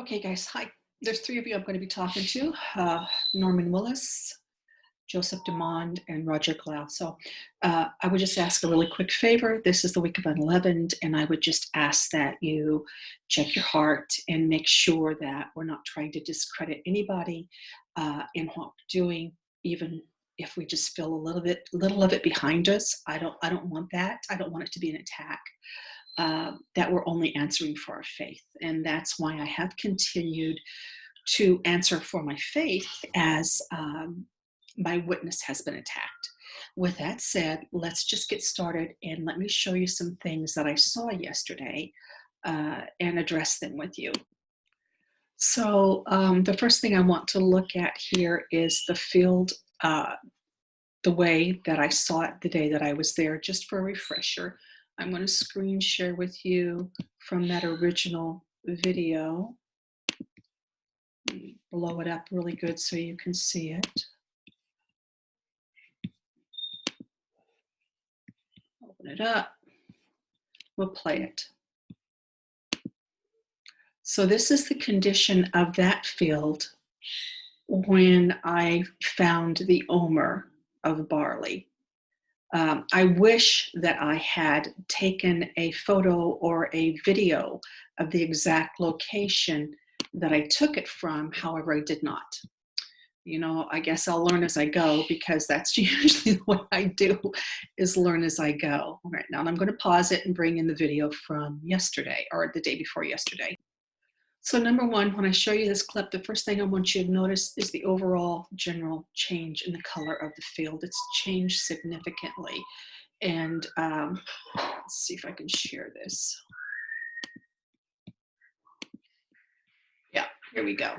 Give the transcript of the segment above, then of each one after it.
Okay, guys, hi. There's three of you I'm going to be talking to, Norman Willis, Joseph DeMond, and Roger Clough. So I would just ask a really quick favor. This is the week of unleavened, and I would just ask that you check your heart and make sure that we're not trying to discredit anybody in what we're doing, even if we just feel little of it behind us. I don't want that. I don't want it to be an attack. That we're only answering for our faith. And that's why I have continued to answer for my faith as my witness has been attacked. With that said, let's just get started and let me show you some things that I saw yesterday and address them with you. So the first thing I want to look at here is the field, the way that I saw it the day that I was there, just for a refresher. I'm going to screen share with you from that original video. Blow it up really good so you can see it. Open it up. We'll play it. So this is the condition of that field when I found the omer of barley. I wish that I had taken a photo or a video of the exact location that I took it from. However, I did not. You know, I guess I'll learn as I go, because that's usually what I do, is learn as I go. All right, now I'm going to pause it and bring in the video from yesterday, or the day before yesterday. So number one, when I show you this clip, the first thing I want you to notice is the overall general change in the color of the field. It's changed significantly. And let's see if I can share this. Yeah, here we go.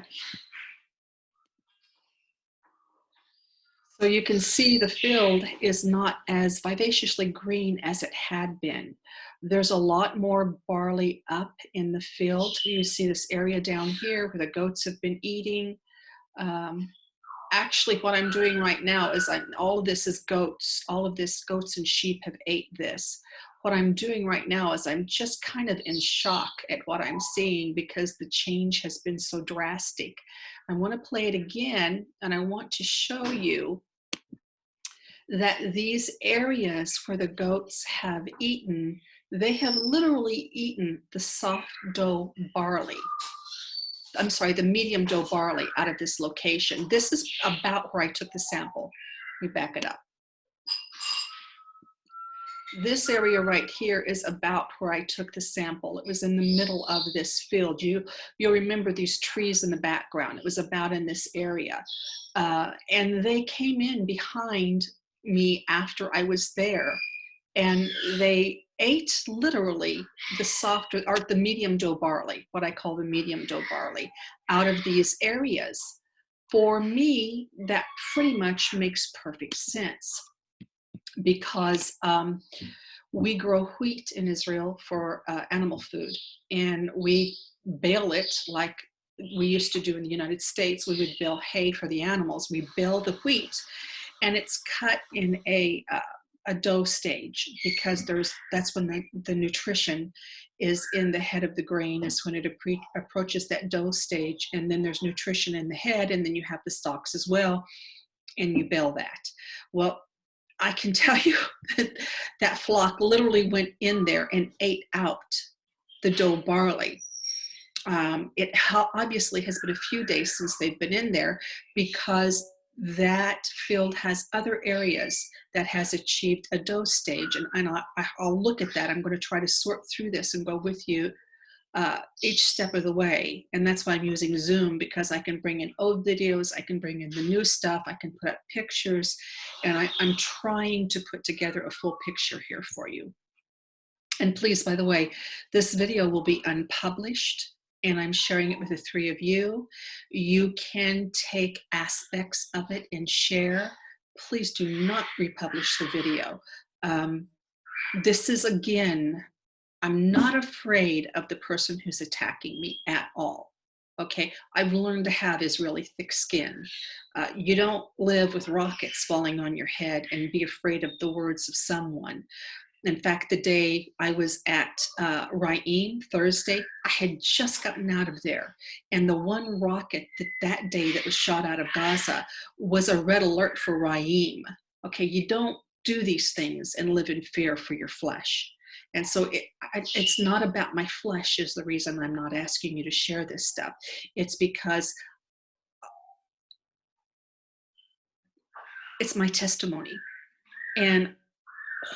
So you can see the field is not as vivaciously green as it had been. There's a lot more barley up in the field. You see this area down here where the goats have been eating. Actually, what I'm doing right now is all of this is goats. All of this goats and sheep have ate this. What I'm doing right now is I'm just kind of in shock at what I'm seeing, because the change has been so drastic. I want to play it again, and I want to show you that these areas where the goats have eaten, they have literally eaten the soft dough barley. I'm sorry, the medium dough barley out of this location. This is about where I took the sample. Let me back it up. This area right here is about where I took the sample. It was in the middle of this field. You'll remember these trees in the background. It was about in this area. And they came in behind me after I was there, and they ate literally the soft, or the medium dough barley, what I call the medium dough barley, out of these areas. For me, that pretty much makes perfect sense, because we grow wheat in Israel for animal food, and we bale it like we used to do in the United States. We would bale hay for the animals. We bale the wheat, and it's cut in a dough stage, because that's when the nutrition is in the head of the grain, is when it approaches that dough stage, and then there's nutrition in the head, and then you have the stalks as well, and you bale that. Well, I can tell you that flock literally went in there and ate out the dough barley. It obviously has been a few days since they've been in there, because that field has other areas that has achieved a dough stage. And I'll look at that. I'm going to try to sort through this and go with you each step of the way. And that's why I'm using Zoom, because I can bring in old videos, I can bring in the new stuff, I can put up pictures, and I'm trying to put together a full picture here for you. And please, by the way, this video will be unpublished, and I'm sharing it with the three of you. You can take aspects of it and share. Please do not republish the video. This is, again, I'm not afraid of the person who's attacking me at all. Okay, I've learned to have Israeli thick skin. You don't live with rockets falling on your head and be afraid of the words of someone. In fact, the day I was at Raim, Thursday, I had just gotten out of there. And the one rocket that day that was shot out of Gaza was a red alert for Raim. Okay, you don't do these things and live in fear for your flesh. And so it's not about my flesh is the reason I'm not asking you to share this stuff. It's because it's my testimony. And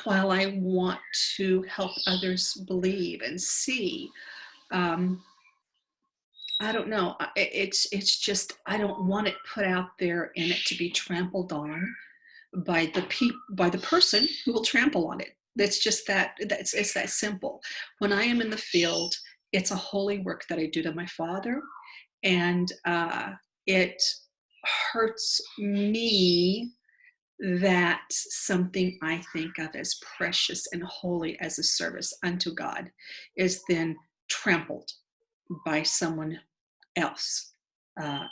while I want to help others believe and see, I don't know. It's just I don't want it put out there and it to be trampled on by the person who will trample on it. That's just it's that simple. When I am in the field, it's a holy work that I do to my Father, and it hurts me that something I think of as precious and holy as a service unto God is then trampled by someone else.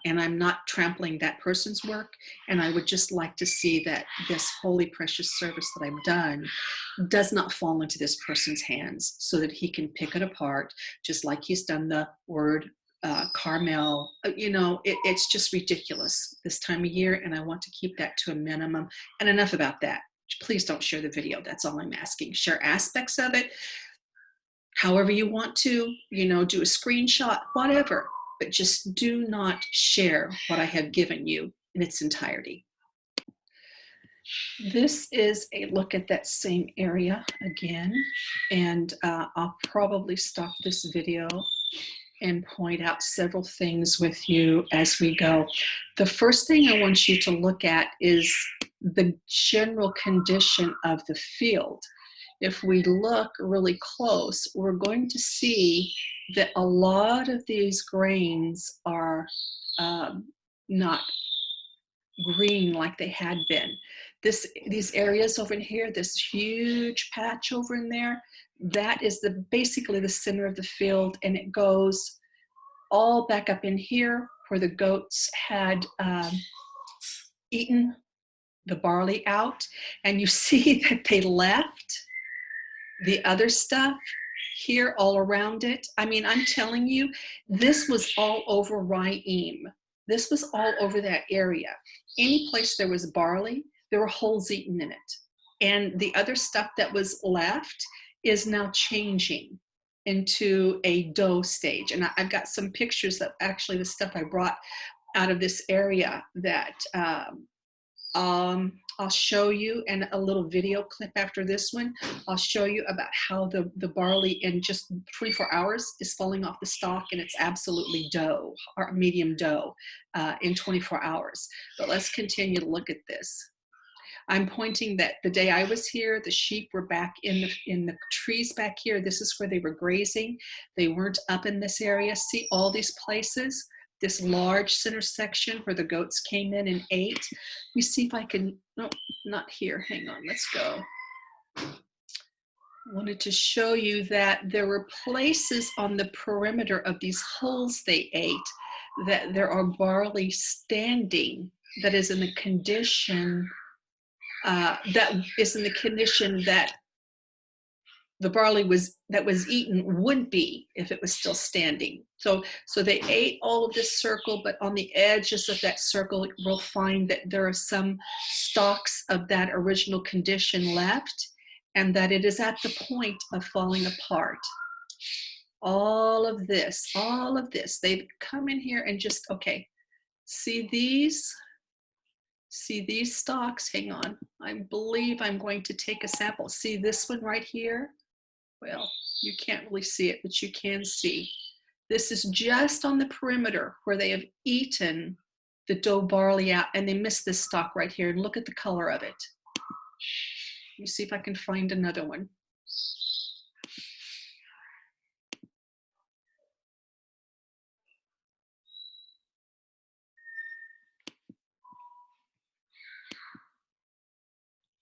And I'm not trampling that person's work. And I would just like to see that this holy, precious service that I've done does not fall into this person's hands so that he can pick it apart, just like he's done the word Carmel. It's just ridiculous this time of year. And I want to keep that to a minimum. And enough about that. Please don't share the video. That's all I'm asking. Share aspects of it. However you want to, do a screenshot, whatever. But just do not share what I have given you in its entirety. This is a look at that same area again, and I'll probably stop this video and point out several things with you as we go. The first thing I want you to look at is the general condition of the field. If we look really close, we're going to see that a lot of these grains are not green like they had been. These areas over here, this huge patch over in there, that is basically the center of the field, and it goes all back up in here where the goats had eaten the barley out, and you see that they left the other stuff here all around it. I mean, I'm telling you, this was all over Raim. This was all over that area. Any place there was barley, there were holes eaten in it. And the other stuff that was left is now changing into a dough stage. And I've got some pictures of actually the stuff I brought out of this area that I'll show you, and a little video clip after this one. I'll show you about how the barley in just 24 hours is falling off the stalk, and it's absolutely dough, or medium dough, in 24 hours. But let's continue to look at this. I'm pointing that the day I was here, the sheep were back in the trees back here. This is where they were grazing. They weren't up in this area. See all these places? This large center section where the goats came in and ate. Let me see if I can, no, not here, hang on, let's go. I wanted to show you that there were places on the perimeter of these holes they ate that there are barley standing that is in the condition, that the barley that was eaten would be if it was still standing. So they ate all of this circle, but on the edges of that circle, we'll find that there are some stalks of that original condition left, and that it is at the point of falling apart. All of this, they've come in here and just, okay, see these stalks, hang on. I believe I'm going to take a sample. See this one right here? Well, you can't really see it, but you can see. This is just on the perimeter where they have eaten the dough barley out, and they missed this stalk right here. And look at the color of it. Let me see if I can find another one.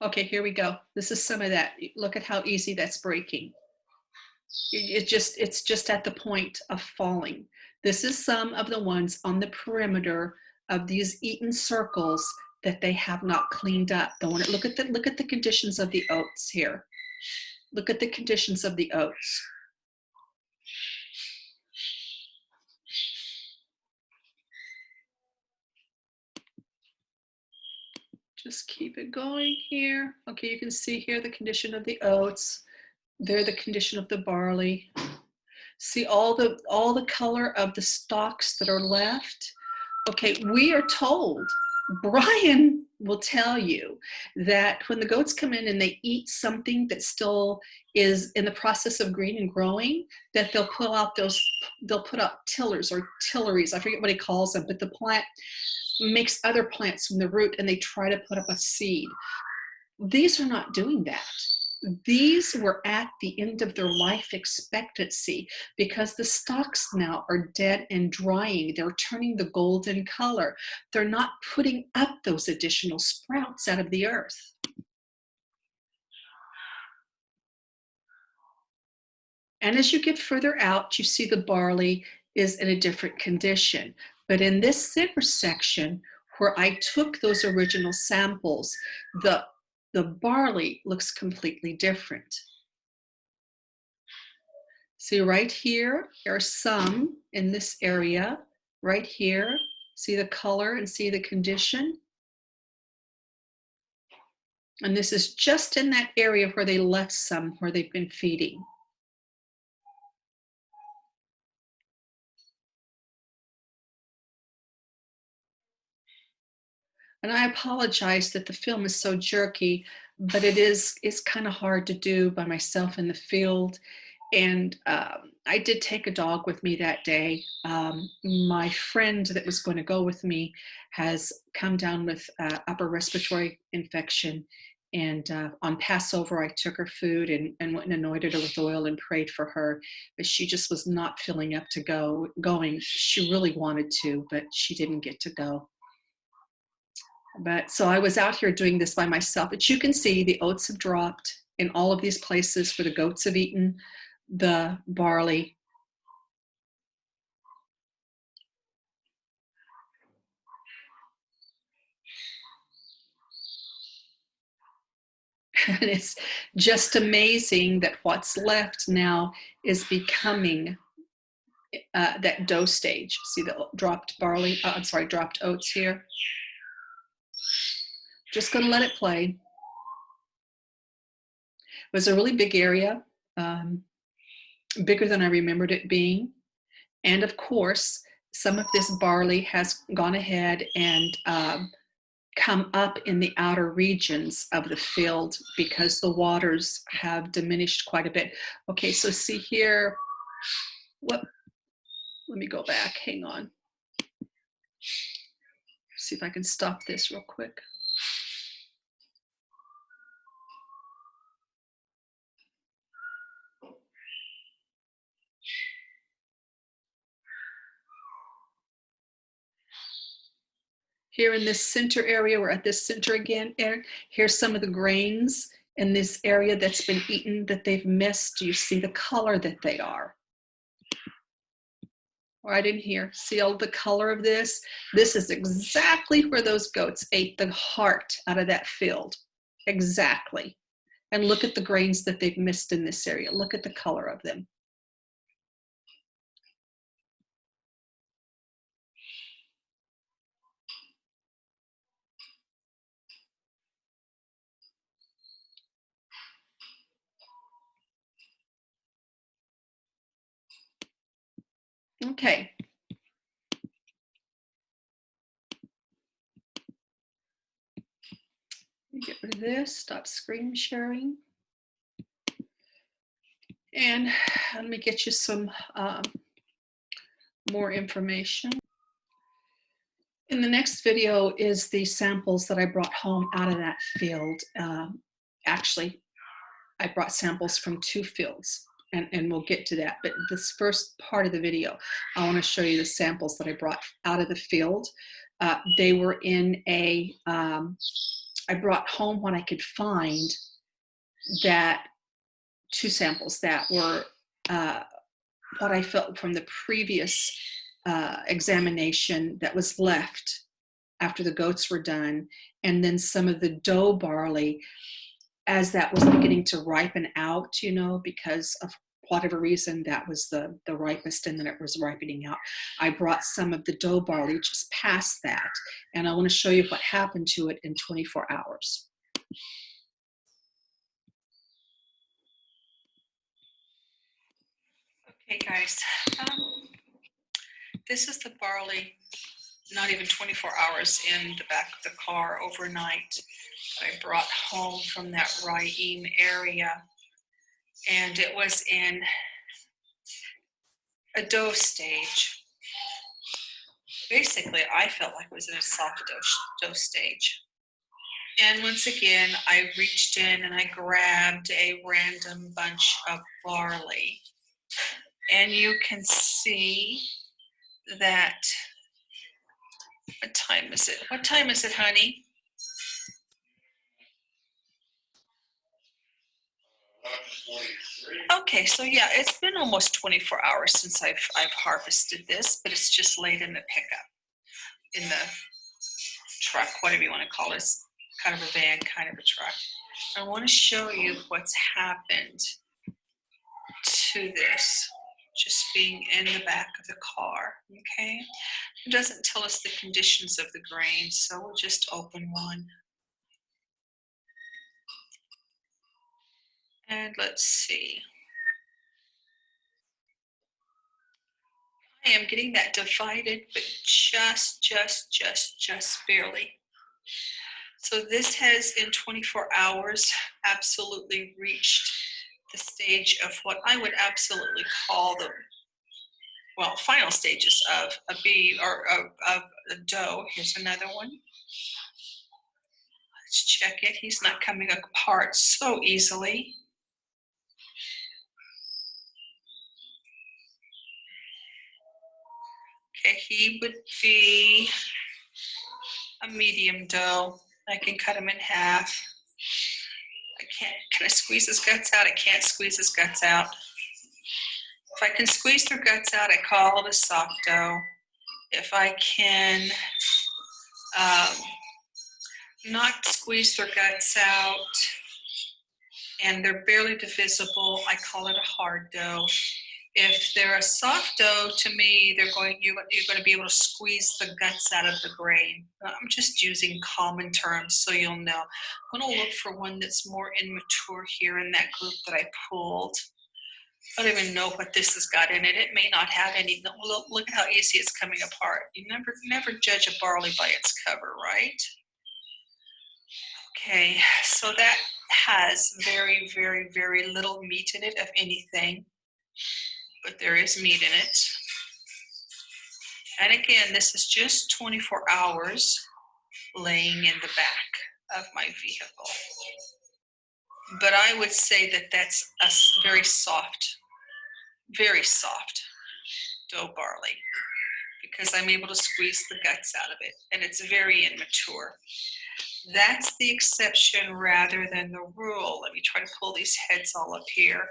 Okay, here we go. This is some of that. Look at how easy that's breaking. It's just at the point of falling. This is some of the ones on the perimeter of these eaten circles that they have not cleaned up. Look at the conditions of the oats here. Look at the conditions of the oats. Just keep it going here. Okay, you can see here the condition of the oats. There, the condition of the barley. See all the color of the stalks that are left. Okay, we are told, Brian will tell you that when the goats come in and they eat something that still is in the process of green and growing, that they'll put out tillers or tilleries. I forget what he calls them, but the plant makes other plants from the root and they try to put up a seed. These are not doing that. These were at the end of their life expectancy because the stalks now are dead and drying. They're turning the golden color. They're not putting up those additional sprouts out of the earth. And as you get further out, you see the barley is in a different condition. But in this center section, where I took those original samples, the barley looks completely different. See right here, there are some in this area, right here. See the color and see the condition? And this is just in that area where they left some, where they've been feeding. And I apologize that the film is so jerky, but it's kind of hard to do by myself in the field. And I did take a dog with me that day. My friend that was going to go with me has come down with upper respiratory infection. And on Passover, I took her food and went and anointed her with oil and prayed for her. But she just was not feeling up to going. She really wanted to, but she didn't get to go. But so I was out here doing this by myself. But you can see the oats have dropped in all of these places where the goats have eaten the barley. And it's just amazing that what's left now is becoming that dough stage. See the dropped barley, dropped oats here. Just gonna let it play. It was a really big area, bigger than I remembered it being. And of course, some of this barley has gone ahead and come up in the outer regions of the field because the waters have diminished quite a bit. Okay, so see here, let me go back, hang on. See if I can stop this real quick. Here in this center area, we're at this center again. Here's some of the grains in this area that's been eaten that they've missed. You see the color that they are. Right in here, see all the color of this? This is exactly where those goats ate the heart out of that field. Exactly. And look at the grains that they've missed in this area. Look at the color of them. Okay. Get rid of this, stop screen sharing. And let me get you some more information. In the next video is the samples that I brought home out of that field. Actually, I brought samples from 2 fields, and we'll get to that. But this first part of the video, I want to show you the samples that I brought out of the field. They were in a, I brought home what I could find, that 2 samples that were what I felt from the previous examination that was left after the goats were done, and then some of the dough barley as that was beginning to ripen out, you know, because of whatever reason, that was the ripest, and then it was ripening out. I brought some of the dough barley just past that, and I want to show you what happened to it in 24 hours. Okay, guys, this is the barley, not even 24 hours in the back of the car overnight. I brought home from that Raim area, and it was in a dough stage. Basically, I felt like it was in a soft dough stage. And once again, I reached in and I grabbed a random bunch of barley. And you can see that, what time is it? What time is it, honey? Okay, so yeah, it's been almost 24 hours since I've harvested this, but it's just laid in the pickup, in the truck, whatever you want to call it. It's kind of a van, kind of a truck. I want to show you what's happened to this, just being in the back of the car, okay? It doesn't tell us the conditions of the grain, so we'll just open one. And let's see. I am getting that divided, but just barely. So this has, in 24 hours, absolutely reached the stage of what I would absolutely call the, well, final stages of a bee, or of a dough. Here's another one. Let's check it. He's not coming apart so easily. Okay, he would be a medium dough. I can cut him in half. Can I squeeze his guts out? I can't squeeze his guts out. If I can squeeze their guts out, I call it a soft dough. If I can not squeeze their guts out and they're barely divisible, I call it a hard dough. If they're a soft dough, to me, you're going to be able to squeeze the guts out of the grain. I'm just using common terms so you'll know. I'm going to look for one that's more immature here in that group that I pulled. I don't even know what this has got in it. It may not have any. Look at how easy it's coming apart. You never judge a barley by its cover, right? Okay, so that has very little meat in it, if anything. But there is meat in it. And again, this is just 24 hours laying in the back of my vehicle. But I would say that that's a very soft dough barley, because I'm able to squeeze the guts out of it, and it's very immature. That's the exception rather than the rule. Let me try to pull these heads all up here.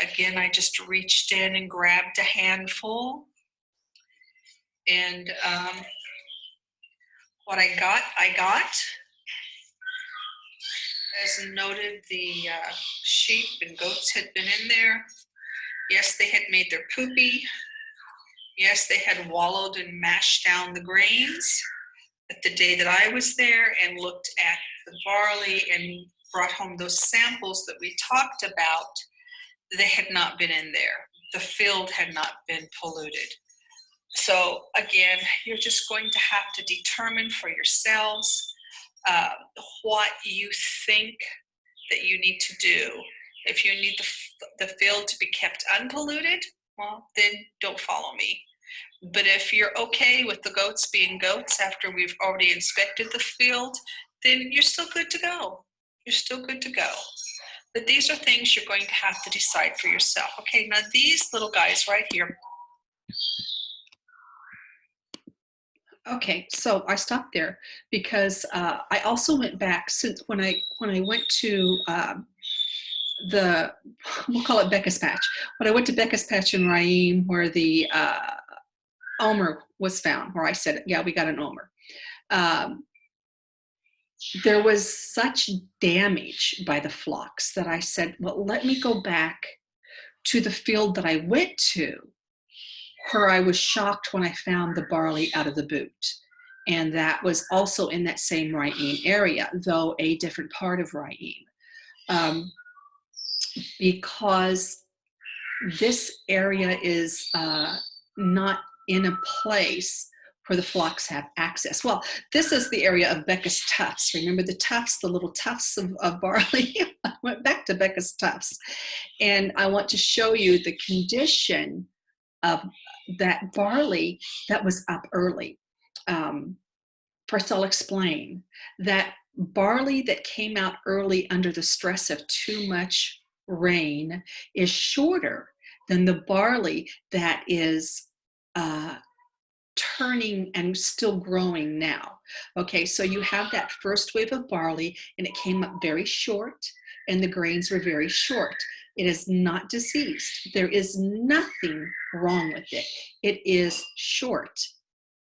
Again, I just reached in and grabbed a handful, and what I got. As noted, the sheep and goats had been in there. Yes, they had made their poopy. Yes, they had wallowed and mashed down the grains. But the day that I was there and looked at the barley and brought home those samples that we talked about, they had not been in there. The field had not been polluted. So again, you're just going to have to determine for yourselves what you think that you need to do. If you need the field to be kept unpolluted, well, then don't follow me. But if you're okay with the goats being goats after we've already inspected the field, then you're still good to go. You're still good to go. But these are things you're going to have to decide for yourself. Okay, now these little guys right here. Okay, so I stopped there because I also went back, since when I went to we'll call it Becca's Patch. When I went to Becca's Patch in Raim, where the omer was found, where I said, yeah, we got an omer. there was such damage by the flocks that I said, well, let me go back to the field that I went to, where I was shocked when I found the barley out of the boot. And that was also in that same Ra'im area, though a different part of Ra'im. Because this area is not in a place where the flocks have access. Well, this is the area of Becca's tufts. Remember the tufts, the little tufts of barley? I went back to Becca's tufts. And I want to show you the condition of that barley that was up early. First, I'll explain that barley that came out early under the stress of too much rain is shorter than the barley that is turning and still growing now. Okay, so you have that first wave of barley and it came up very short and the grains were very short. It is not diseased. There is nothing wrong with it. It is short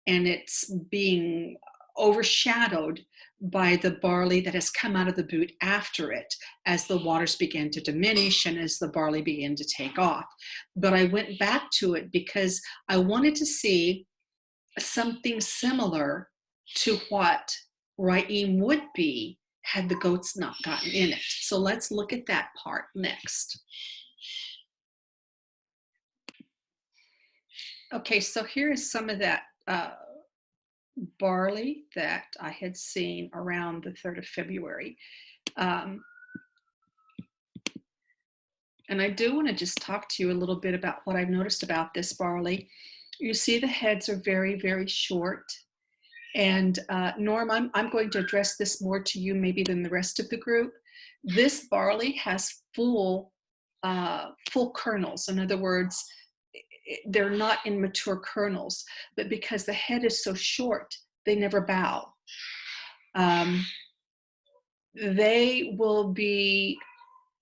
and it's being overshadowed by the barley that has come out of the boot after it as the waters began to diminish and as the barley began to take off. But I went back to it because I wanted to see something similar to what Ra'im would be had the goats not gotten in it. So let's look at that part next. Okay, so here is some of that barley that I had seen around the 3rd of February. And I do want to just talk to you a little bit about what I've noticed about this barley. You see the heads are very, very short. And Norm, I'm going to address this more to you maybe than the rest of the group. This barley has full kernels. In other words, they're not in mature kernels, but because the head is so short, they never bow. They will be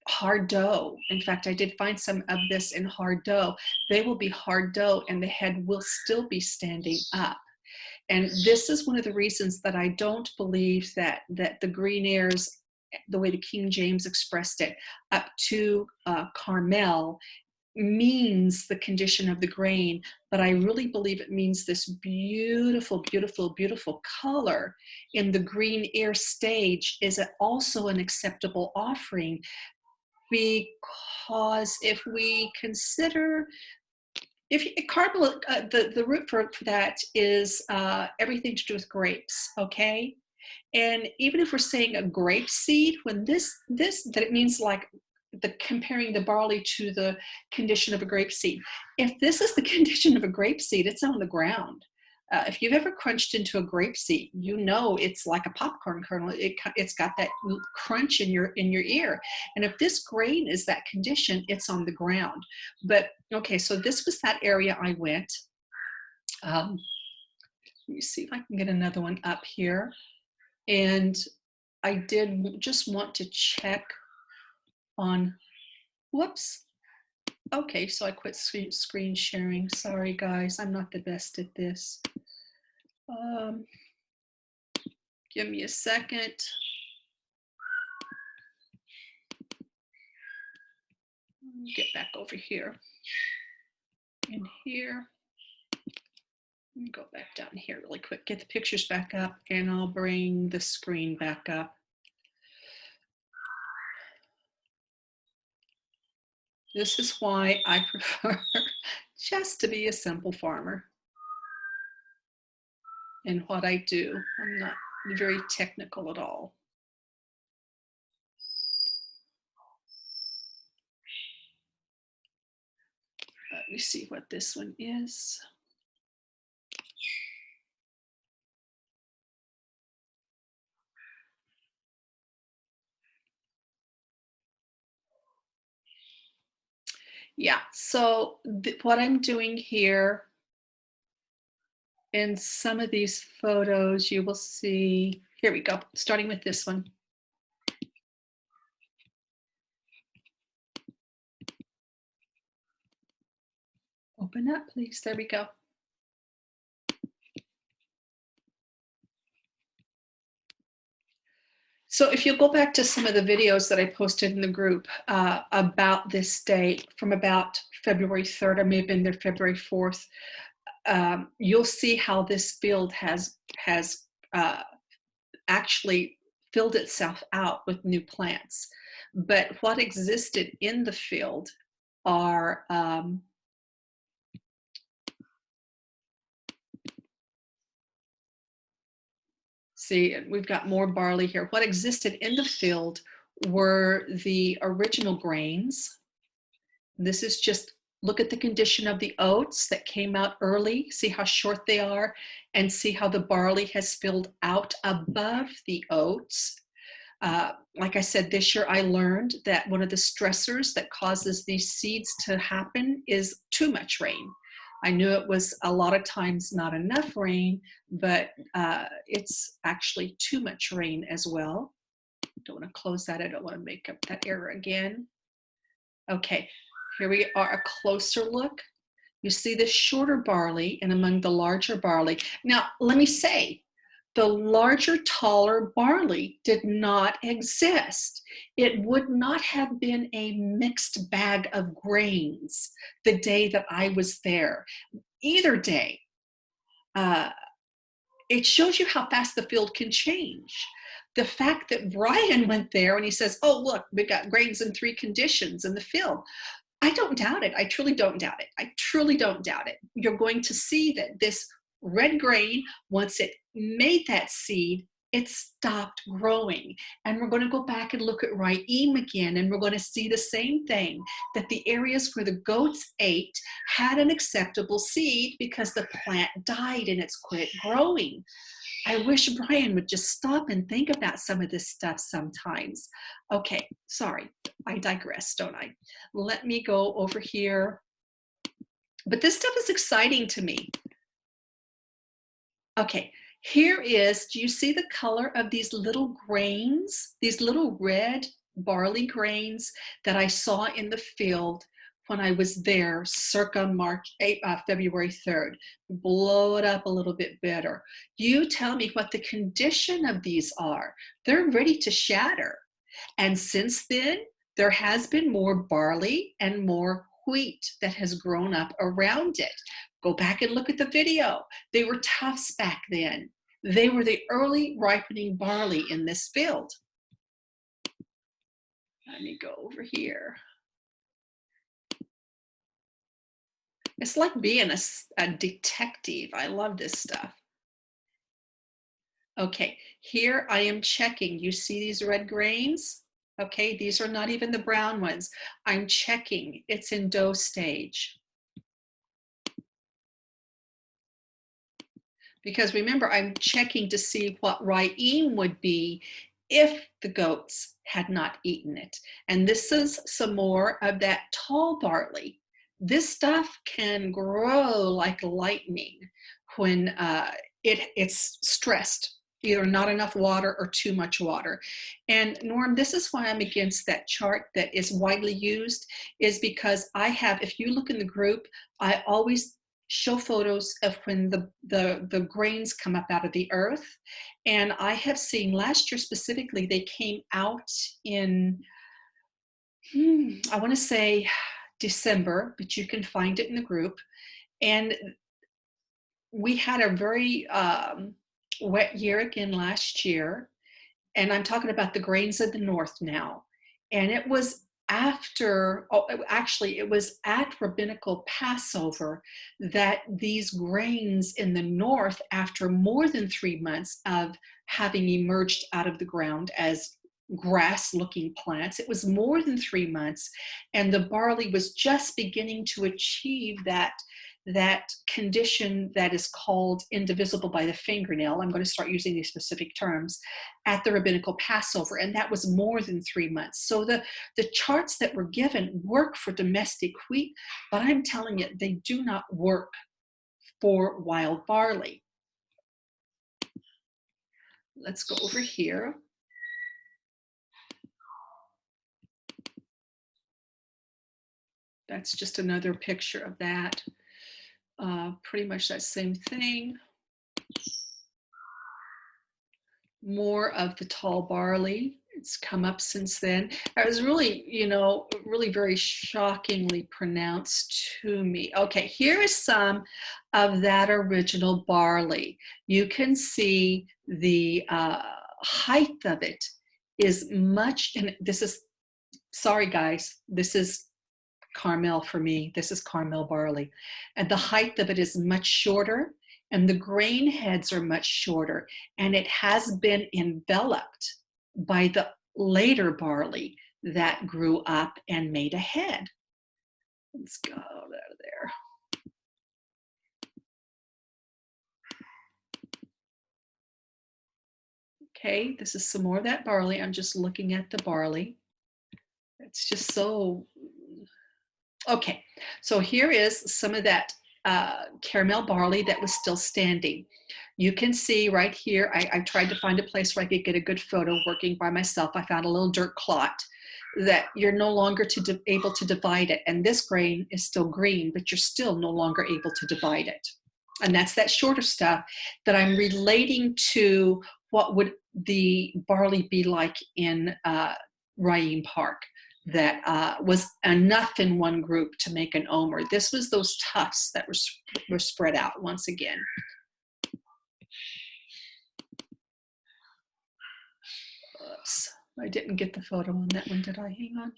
hard dough. In fact, I did find some of this in hard dough. They will be hard dough and the head will still be standing up. And this is one of the reasons that I don't believe that the green ears, the way the King James expressed it, up to Carmel, means the condition of the grain, but I really believe it means this beautiful, beautiful, beautiful color in the green ear stage is also an acceptable offering, because if we consider, if Carmel, the root for that is everything to do with grapes, okay? And even if we're saying a grape seed, when this that it means like comparing the barley to the condition of a grape seed. If this is the condition of a grape seed, it's on the ground. If you've ever crunched into a grape seed, you know it's like a popcorn kernel. It's got that crunch in your ear. And if this grain is that condition, it's on the ground. But okay, so this was that area I went. Let me see if I can get another one up here. And I did just want to check on, whoops. Okay, so I quit screen sharing. Sorry, guys, I'm not the best at this. Give me a second. Get back over here. And here. Let me go back down here really quick. Get the pictures back up, and I'll bring the screen back up. This is why I prefer just to be a simple farmer in what I do. I'm not very technical at all. Let me see what this one is. Yeah, so what I'm doing here in some of these photos, you will see, here we go, starting with this one. Open up, please. There we go. So if you go back to some of the videos that I posted in the group about this day from about February 3rd, I may have been there February 4th, you'll see how this field has uh, actually filled itself out with new plants. But what existed in the field are see, we've got more barley here. What existed in the field were the original grains. This is just, look at the condition of the oats that came out early. See how short they are, and see how the barley has filled out above the oats. Like I said, this year I learned that one of the stressors that causes these seeds to happen is too much rain. I knew it was a lot of times not enough rain, but it's actually too much rain as well. Don't want to close that. I don't want to make up that error again. Okay, here we are, a closer look. You see the shorter barley and among the larger barley. Now, let me say, the larger, taller barley did not exist. It would not have been a mixed bag of grains the day that I was there. Either day. It shows you how fast the field can change. The fact that Brian went there and he says, oh, look, we got grains in 3 conditions in the field. I don't doubt it. I truly don't doubt it. I truly don't doubt it. You're going to see that this red grain, once it made that seed, it stopped growing. And we're going to go back and look at Raim again, and we're going to see the same thing, that the areas where the goats ate had an acceptable seed because the plant died and it's quit growing. I wish Brian would just stop and think about some of this stuff sometimes. Okay, sorry, I digress, don't I? Let me go over here. But this stuff is exciting to me. Okay, here is, do you see the color of these little grains, these little red barley grains that I saw in the field when I was there circa February 3rd? Blow it up a little bit better. You tell me what the condition of these are. They're ready to shatter. And since then, there has been more barley and more wheat that has grown up around it. Go back and look at the video. They were tufts back then. They were the early ripening barley in this field. Let me go over here. It's like being a detective. I love this stuff. Okay, here I am checking. You see these red grains? Okay, these are not even the brown ones. I'm checking. It's in dough stage. Because remember, I'm checking to see what Raim would be if the goats had not eaten it. And this is some more of that tall barley. This stuff can grow like lightning when it's stressed, either not enough water or too much water. And Norm, this is why I'm against that chart that is widely used, is because I have, if you look in the group, I always show photos of when the grains come up out of the earth. And I have seen last year specifically, they came out in, I want to say December, but you can find it in the group. And we had a very wet year again last year. And I'm talking about the grains of the north now. And it was after, actually, it was at rabbinical Passover that these grains in the north, after more than 3 months of having emerged out of the ground as grass-looking plants, it was more than 3 months, and the barley was just beginning to achieve that condition that is called indivisible by the fingernail. I'm going to start using these specific terms at the rabbinical Passover, and that was more than 3 months. So the charts that were given work for domestic wheat, but I'm telling you, they do not work for wild barley. Let's go over here. That's just another picture of that. Pretty much that same thing. more of the tall barley. It's come up since then. It was really, you know, really very shockingly pronounced to me. Okay, here is some of that original barley. You can see the height of it is much, and this is, sorry guys, this is Carmel for me. This is Carmel barley. And the height of it is much shorter, and the grain heads are much shorter, and it has been enveloped by the later barley that grew up and made a head. Let's go out of there. Okay, this is some more of that barley. I'm just looking at the barley. It's just so, okay. So here is some of that caramel barley that was still standing. You can see right here, I tried to find a place where I could get a good photo working by myself. I found a little dirt clot that you're no longer able to divide it. And this grain is still green, but you're still no longer able to divide it. And that's that shorter stuff that I'm relating to what would the barley be like in Ryeem Park that was enough in one group to make an omer. This was those tufts that were spread out once again. Oops, I didn't get the photo on that one, did I? Hang on.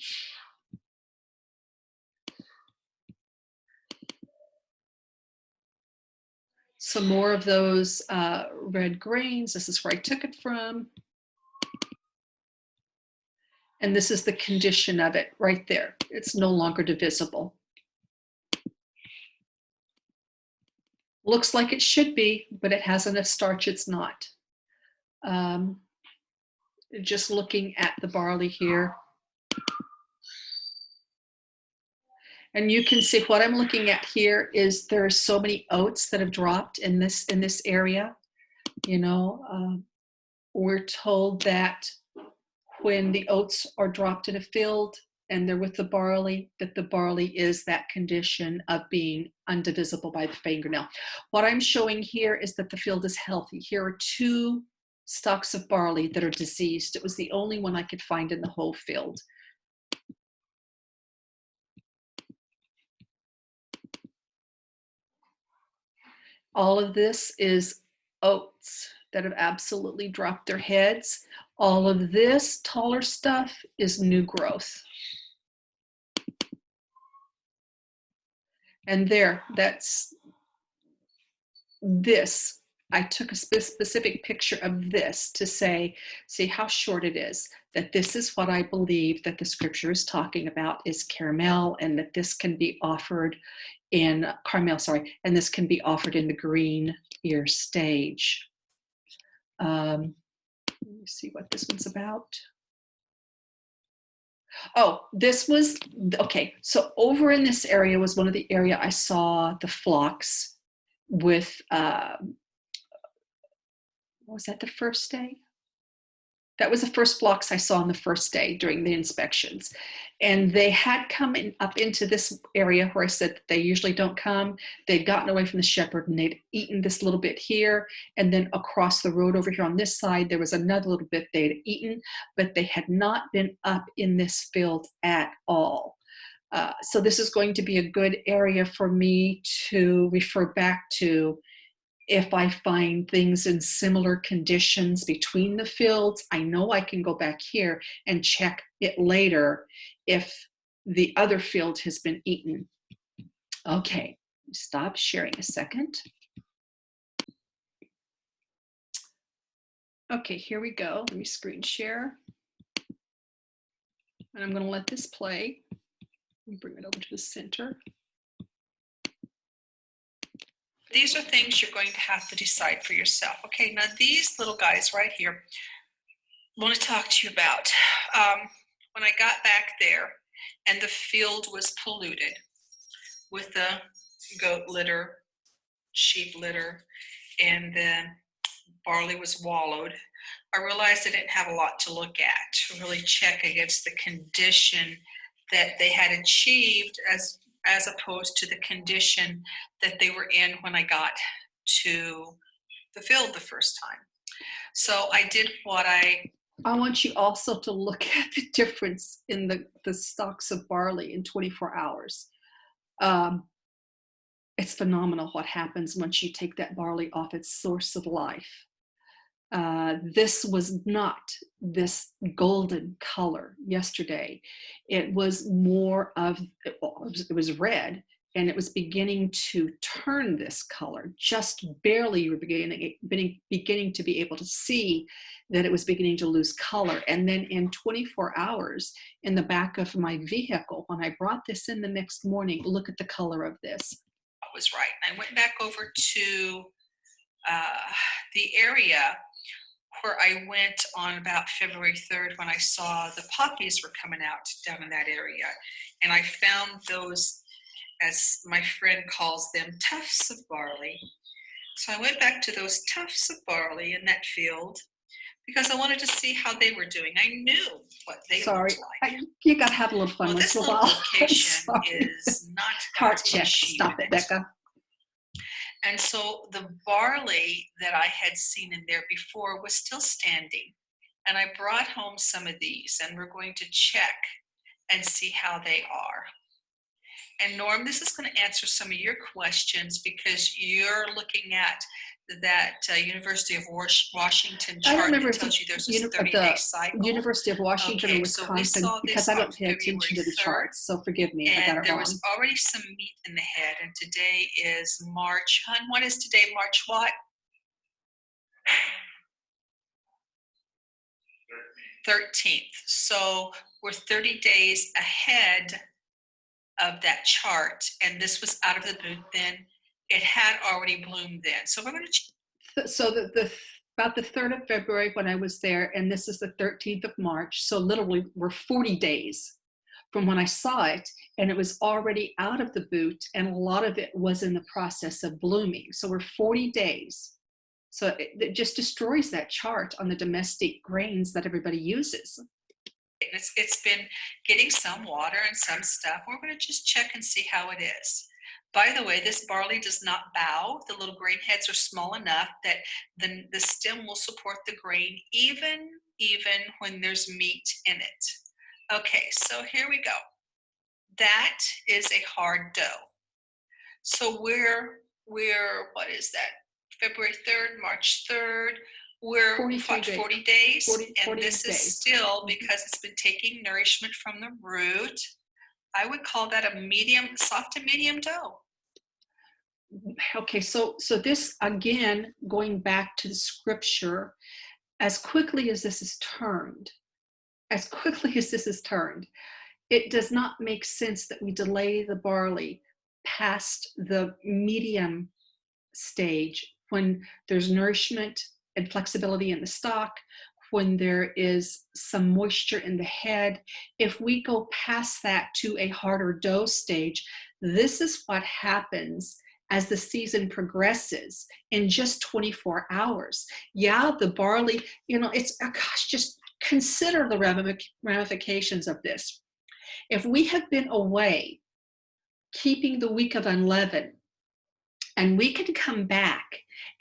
Some more of those red grains. This is where I took it from. And this is the condition of it right there. It's no longer divisible. Looks like it should be, but it has enough starch, it's not. Just looking at the barley here. And you can see what I'm looking at here is there are so many oats that have dropped in this area. You know, we're told that when the oats are dropped in a field and they're with the barley, that the barley is that condition of being undivisible by the fingernail. What I'm showing here is that the field is healthy. Here are 2 stalks of barley that are diseased. It was the only one I could find in the whole field. All of this is oats that have absolutely dropped their heads. All of this taller stuff is new growth. And there, that's this. I took a specific picture of this to say, see how short it is, that this is what I believe that the scripture is talking about is caramel, and that this can be offered in Carmel, sorry, and this can be offered in the green ear stage. Let me see what this one's about. Oh, this was, okay, so over in this area was one of the area I saw the flocks with, was that the first day? That was the first flocks I saw on the first day during the inspections. And they had come up into this area where I said that they usually don't come. They'd gotten away from the shepherd and they'd eaten this little bit here. And then across the road over here on this side, there was another little bit they'd eaten, but they had not been up in this field at all. So this is going to be a good area for me to refer back to if I find things in similar conditions between the fields. I know I can go back here and check it later if the other field has been eaten. Okay, stop sharing a second. Okay, here we go. Let me screen share. And I'm going to let this play. Let me bring it over to the center. These are things you're going to have to decide for yourself. Okay, now these little guys right here, I want to talk to you about. When I got back there and the field was polluted with the goat litter, sheep litter, and then barley was wallowed, I realized I didn't have a lot to look at to really check against the condition that they had achieved as opposed to the condition that they were in when I got to the field the first time. So I did what I want you also to look at the difference in the stalks of barley in 24 hours. Um, it's phenomenal what happens once you take that barley off its source of life. This was not this golden color yesterday. It was more of, it was red, and it was beginning to turn this color. Just barely you were beginning to be able to see that it was beginning to lose color. And then in 24 hours, in the back of my vehicle, when I brought this in the next morning, look at the color of this. I was right. I went back over to the area where I went on about February 3rd when I saw the poppies were coming out down in that area. And I found those, as my friend calls them, tufts of barley. So I went back to those tufts of barley in that field because I wanted to see how they were doing. I knew what they looked like. You got to have a little fun Well, once this in a little while. location is not Heart got check. any sheep Stop in it, Becca. And so the barley that I had seen in there before was still standing. And I brought home some of these, and we're going to check and see how they are. And Norm, this is going to answer some of your questions because you're looking at that University of Washington chart that tells you there's this 30-day cycle. University of Washington or Wisconsin, so because I don't pay attention to the charts, so forgive me. And I got it there wrong. was already some meat in the head, and today is March. Hun, what is today? March what? 13th. So we're 30 days ahead of that chart, and this was out of the boot then. It had already bloomed then. So we're going to... So about the 3rd of February when I was there, and this is the 13th of March, so literally we're 40 days from when I saw it, and it was already out of the boot, and a lot of it was in the process of blooming. So we're 40 days. So it just destroys that chart on the domestic grains that everybody uses. It's been getting some water and some stuff. We're going to just check and see how it is. By the way, this barley does not bow. The little grain heads are small enough that the stem will support the grain even when there's meat in it. Okay, so here we go. That is a hard dough. So we're what is that? February 3rd, March 3rd. We're 40 days. 40 and this days. Is still because it's been taking nourishment from the root. I would call that a medium, soft to medium dough. Okay, so this, again, going back to the scripture, as quickly as this is turned, it does not make sense that we delay the barley past the medium stage when there's nourishment and flexibility in the stalk, when there is some moisture in the head. If we go past that to a harder dough stage, this is what happens as the season progresses in just 24 hours. Yeah, the barley, it's, gosh, just consider the ramifications of this. If we have been away keeping the week of unleavened, and we can come back,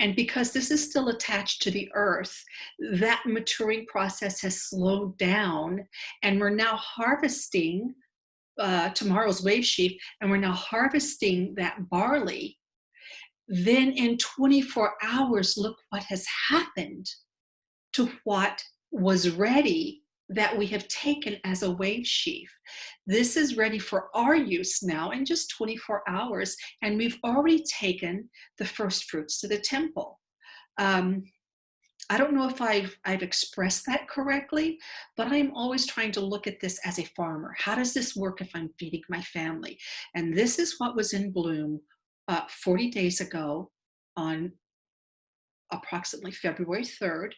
and because this is still attached to the earth, that maturing process has slowed down, and we're now harvesting tomorrow's wave sheaf, and we're now harvesting that barley. Then in 24 hours, look what has happened to what was ready that we have taken as a wave sheaf. This is ready for our use now in just 24 hours, and we've already taken the first fruits to the temple. I don't know if I've expressed that correctly, but I'm always trying to look at this as a farmer. How does this work if I'm feeding my family? And this is what was in bloom 40 days ago on approximately February 3rd.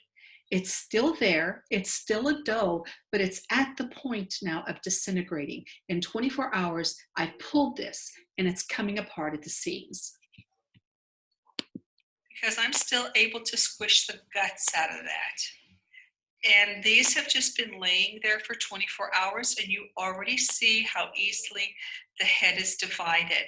It's still there, it's still a dough, but it's at the point now of disintegrating. In 24 hours, I pulled this and it's coming apart at the seams. Because I'm still able to squish the guts out of that. And these have just been laying there for 24 hours, and you already see how easily the head is divided.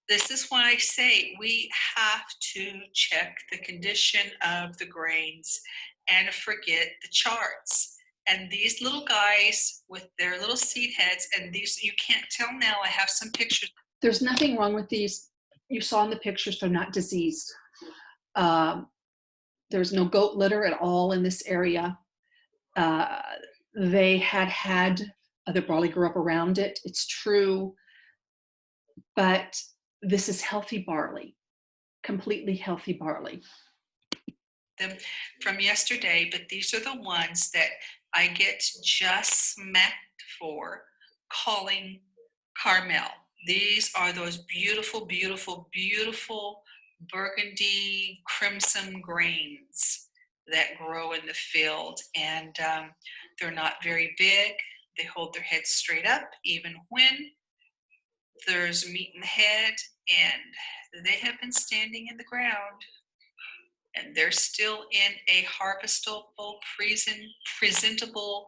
This is why I say we have to check the condition of the grains and forget the charts. And these little guys with their little seed heads, and these, you can't tell now, I have some pictures. There's nothing wrong with these. You saw in the pictures, they're not diseased. Um, there's no goat litter at all in this area. Uh, they had other barley grew up around it. It's true, but this is healthy barley, completely healthy barley. Them from yesterday, but these are the ones that I get just smacked for calling Carmel. These are those beautiful, beautiful, beautiful burgundy crimson grains that grow in the field, and they're not very big. They hold their heads straight up even when there's meat in the head, and they have been standing in the ground, and they're still in a harvestable, presentable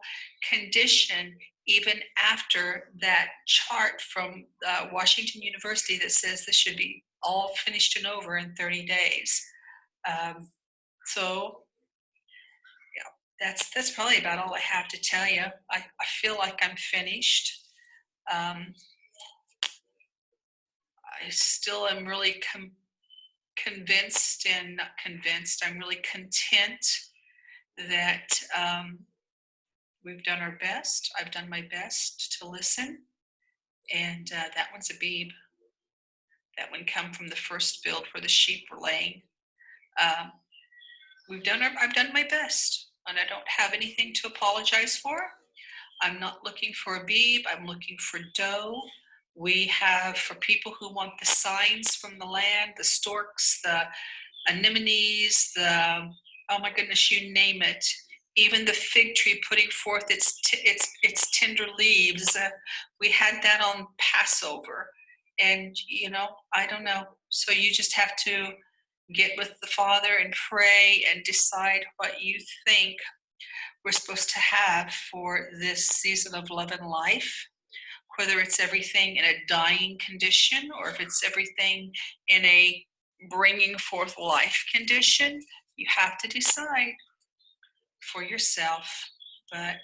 condition even after that chart from Washington University that says this should be all finished and over in 30 days. So yeah, that's probably about all I have to tell you. I feel like I'm finished. I still am really convinced, and not convinced, I'm really content that we've done our best. I've done my best to listen. And that one's a beeb. That one come from the first field where the sheep were laying. Um, I've done my best, and I don't have anything to apologize for. I'm not looking for a beeb. I'm looking for doe. We have, for people who want the signs from the land, the storks, the anemones, oh my goodness, you name it. Even the fig tree putting forth its tender leaves. We had that on Passover, and I don't know. So you just have to get with the Father and pray and decide what you think we're supposed to have for this season of love and life. Whether it's everything in a dying condition or if it's everything in a bringing forth life condition, you have to decide for yourself. But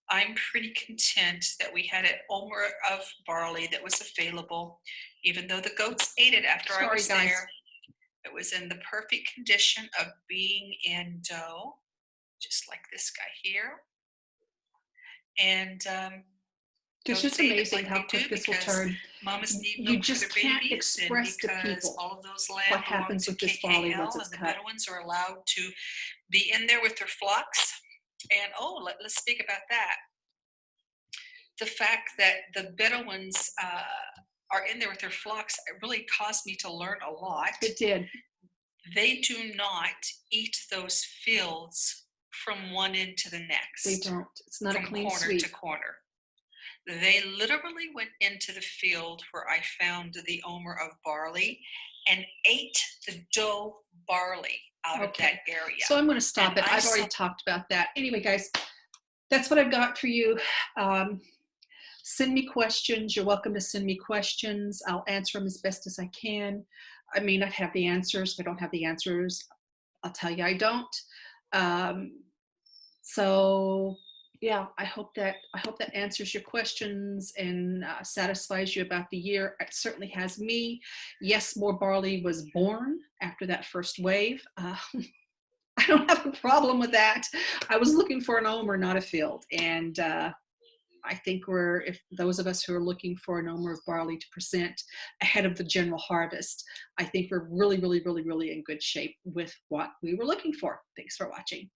I'm pretty content that we had an omer of barley that was available, even though the goats ate it after I was there. It was in the perfect condition of being in dough, just like this guy here. And it's just amazing how quick this will turn. Mamas need You just can't express to people all of those what happens with this barley once it's cut. cut. The Bedouins are allowed to be in there with their flocks. And let's speak about that. The fact that the Bedouins are in there with their flocks really caused me to learn a lot. It did. They do not eat those fields from one end to the next. They don't. It's not a clean corner sweep. to corner. They literally went into the field where I found the omer of barley and ate the dough barley out of that area. So I'm going to stop it. I've already talked about that. Anyway, guys, that's what I've got for you. Send me questions. You're welcome to send me questions. I'll answer them as best as I can. I may not have the answers. If I don't have the answers, I'll tell you I don't. So yeah, I hope that answers your questions and satisfies you about the year. It certainly has me. Yes, more barley was born after that first wave. I don't have a problem with that. I was looking for an omer, not a field, and I think if those of us who are looking for an omer of barley to present ahead of the general harvest, I think we're really, really, really, really in good shape with what we were looking for. Thanks for watching.